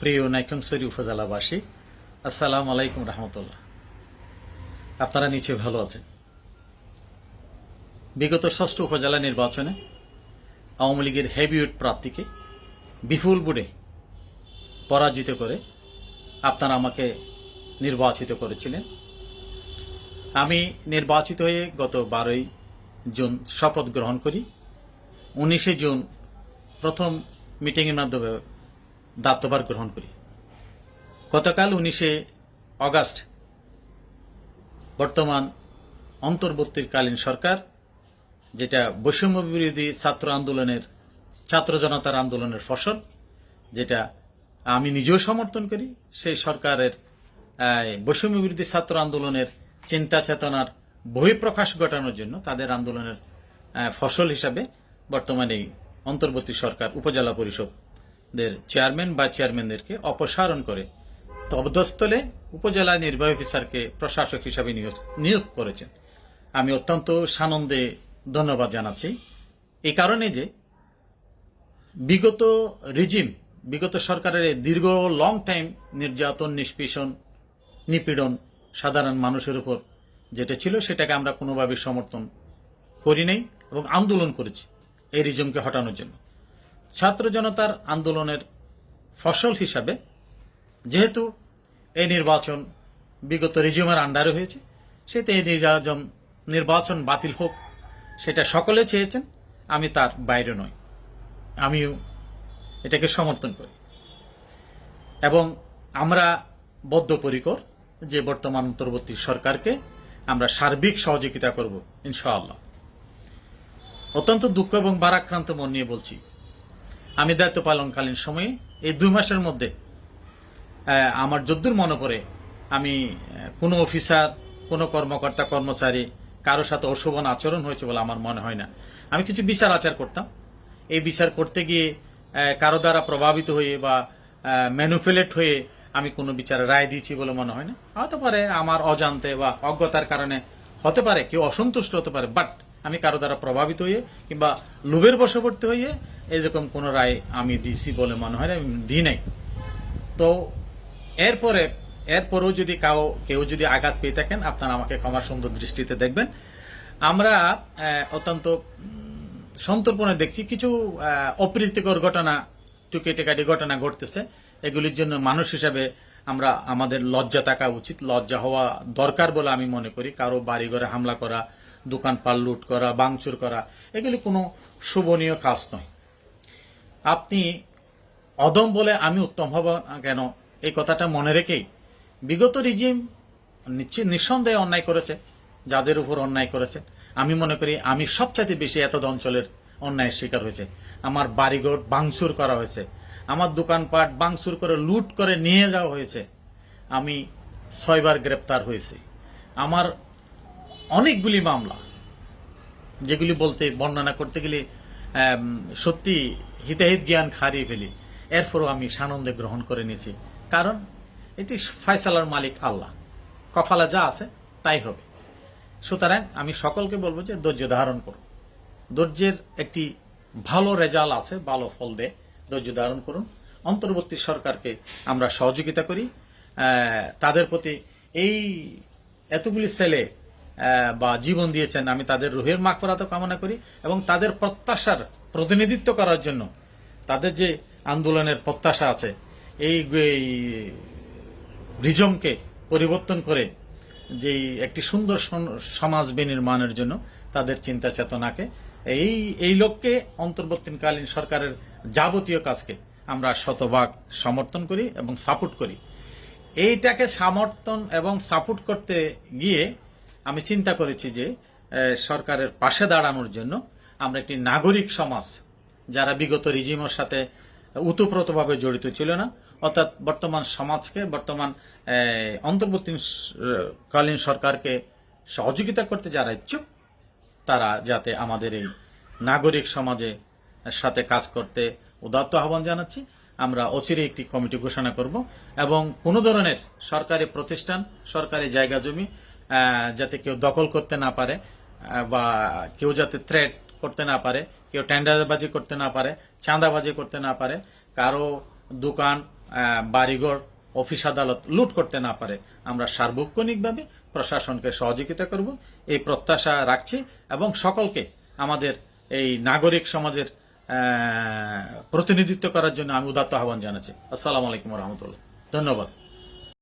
প্রিয় নাইক্ষ্যংছড়ি উপজেলাবাসী, আসসালামু আলাইকুম রহমতুল্লাহ। আপনারা নিশ্চয়ই ভালো আছেন। বিগত ষষ্ঠ উপজেলা নির্বাচনে আওয়ামী লীগের হেভিওয়েট প্রার্থীকে বিপুল ভোটে পরাজিত করে আপনারা আমাকে নির্বাচিত করেছিলেন। আমি নির্বাচিত হয়ে গত 12ই জুন শপথ গ্রহণ করি। 19শে জুন প্রথম মিটিংয়ের মাধ্যমে দায়িত্বভার গ্রহণ করি। গতকাল 19শে অগাস্ট বর্তমান অন্তর্বর্তীকালীন সরকার, যেটা বৈষম্য বিরোধী ছাত্র আন্দোলনের, ছাত্র জনতার আন্দোলনের ফসল, যেটা আমি নিজেও সমর্থন করি, সেই সরকারের বৈষম্য বিরোধী ছাত্র আন্দোলনের চিন্তা চেতনার বহিঃপ্রকাশ ঘটানোর জন্য তাদের আন্দোলনের ফসল হিসাবে বর্তমানে এই অন্তর্বর্তী সরকার উপজেলা পরিষদের চেয়ারম্যান বা চেয়ারম্যানদেরকে অপসারণ করে তদস্থলে উপজেলা নির্বাহী অফিসারকে প্রশাসক হিসাবে নিয়োগ করেছেন। আমি অত্যন্ত সানন্দে ধন্যবাদ জানাচ্ছি এই কারণে যে বিগত সরকারের দীর্ঘ লং টাইম নির্যাতন, নিপীড়ন সাধারণ মানুষের উপর যেটা ছিল, সেটাকে আমরা কোনোভাবে সমর্থন করি নাই এবং আন্দোলন করেছি এই রিজিমকে হটানোর জন্য। ছাত্র জনতার আন্দোলনের ফসল হিসাবে যেহেতু এই নির্বাচন বিগত রিজিমের আন্ডারে হয়েছে, সেতে এই নির্বাচন বাতিল হোক, সেটা সকলে চেয়েছেন। আমি তার বাইরে নই, আমিও এটাকে সমর্থন করি এবং আমরা বদ্ধপরিকর যে বর্তমান অন্তর্বর্তী সরকারকে আমরা সার্বিক সহযোগিতা করব ইনশাআল্লাহ। অত্যন্ত দুঃখ এবং ভারাক্রান্ত মন নিয়ে বলছি, আমি দায়িত্ব পালনকালীন সময়ে এই 2 মাসের মধ্যে আমার যদ্দূর মনে পড়ে আমি কোনো অফিসার, কোনো কর্মকর্তা কর্মচারী কারোর সাথে অশোভন আচরণ হয়েছে বলে আমার মনে হয় না। আমি কিছু বিচার আচার করতাম, এই বিচার করতে গিয়ে কারো দ্বারা প্রভাবিত হয়ে বা ম্যানুপুলেট হয়ে আমি কোনো বিচারে রায় দিয়েছি বলে মনে হয় না। হতে পারে আমার অজান্তে বা অজ্ঞতার কারণে হতে পারে, কেউ অসন্তুষ্ট হতে পারে, বাট আমি কারো দ্বারা প্রভাবিত হয়ে কিংবা লোভের বশবর্তী হয়ে এরকম কোনো রায় আমি দিয়েছি বলে মনে হয় না, আমি দিই নাই। তো এরপরেও যদি কেউ যদি আঘাত পেয়ে থাকেন, আপনারা আমাকে ক্ষমার সুন্দর দৃষ্টিতে দেখবেন। আমরা অত্যন্ত সন্তর্পণে দেখছি কিছু অপ্রীতিকর ঘটনা, টুকেটেকাটি ঘটনা ঘটতেছে। এগুলির জন্য মানুষ হিসাবে আমাদের লজ্জা থাকা উচিত, লজ্জা হওয়া দরকার বলে আমি মনে করি। কারো বাড়িঘরে হামলা করা, দোকানপাট লুট করা, ভাঙচুর করা, এগুলি কোনো শোভনীয় কাজ নয়। আপনি অদম বলে আমি উত্তম হব কেন, এই কথাটা মনে রেখেই বিগত রিজিম নিঃসন্দেহে অন্যায় করেছে। যাদের উপর অন্যায় করেছে, আমি মনে করি আমি সবচাইতে বেশি এতদ অঞ্চলের অন্যায়ের শিকার হয়েছে। আমার বাড়িঘর ভাঙচুর করা হয়েছে, আমার দোকানপাট ভাঙচুর করে লুট করে নিয়ে যাওয়া হয়েছে। আমি 6 বার গ্রেপ্তার হয়েছি। আমার অনেকগুলি মামলা, যেগুলি বর্ণনা করতে গেলে সত্যি হিতাহিত জ্ঞান হারিয়ে ফেলি। এরপরও আমি সানন্দে গ্রহণ করে নিয়েছি, কারণ এটি ফয়সালার মালিক আল্লাহ, কপালে যা আছে তাই হবে। সুতরাং আমি সকলকে বলবো যে ধৈর্য ধারণ করুন। ধৈর্যের একটি ভালো রেজাল্ট আছে, ভালো ফল দেয়, ধৈর্য ধারণ করুন। অন্তর্বর্তী সরকারকে আমরা সহযোগিতা করি। তাদের প্রতি এই এতগুলি ছেলে বা জীবন দিয়েছেন, আমি তাদের রুহের মাগফিরাত কামনা করি এবং তাদের প্রত্যাশার প্রতিনিধিত্ব করার জন্য, তাদের যে আন্দোলনের প্রত্যাশা আছে, এই রিজমকে পরিবর্তন করে যে একটি সুন্দর সমাজ বিনির্মাণের জন্য তাদের চিন্তা চেতনাকে, এই লক্ষ্যে অন্তর্বর্তীকালীন সরকারের যাবতীয় কাজকে আমরা শতভাগ সমর্থন করি এবং সাপোর্ট করি। এইটাকে সমর্থন এবং সাপোর্ট করতে গিয়ে আমি চিন্তা করেছি যে সরকারের পাশে দাঁড়ানোর জন্য আমরা একটি নাগরিক সমাজ, যারা বিগত রিজিমের সাথে উতপ্রোতভাবে জড়িত ছিল না, অর্থাৎ বর্তমান সমাজকে, বর্তমান অন্তর্বর্তীকালীন সরকারকে সহযোগিতা করতে যারা ইচ্ছুক, তারা যাতে আমাদের এই নাগরিক সমাজের সাথে কাজ করতে উদাত্ত আহ্বান জানাচ্ছি। আমরা অচিরে একটি কমিটি ঘোষণা করব এবং কোনো ধরনের সরকারি প্রতিষ্ঠান, সরকারি জায়গা জমি যাতে কেউ দখল করতে না পারে বা কেউ যাতে থ্রেট করতে না পারে, কেউ টেন্ডারবাজি করতে না পারে, চাঁদাবাজি করতে না পারে, কারো দোকান, বাড়িঘর, অফিস আদালত লুট করতে না পারে আমরা সার্বক্ষণিকভাবে প্রশাসনকে সহযোগিতা করব এই প্রত্যাশা রাখছি এবং সকলকে আমাদের এই নাগরিক সমাজের প্রতিনিধিত্ব করার জন্য আমি উদাত্ত আহ্বান জানাচ্ছি। আসসালামু আলাইকুম রহমতুল্লাহ। ধন্যবাদ।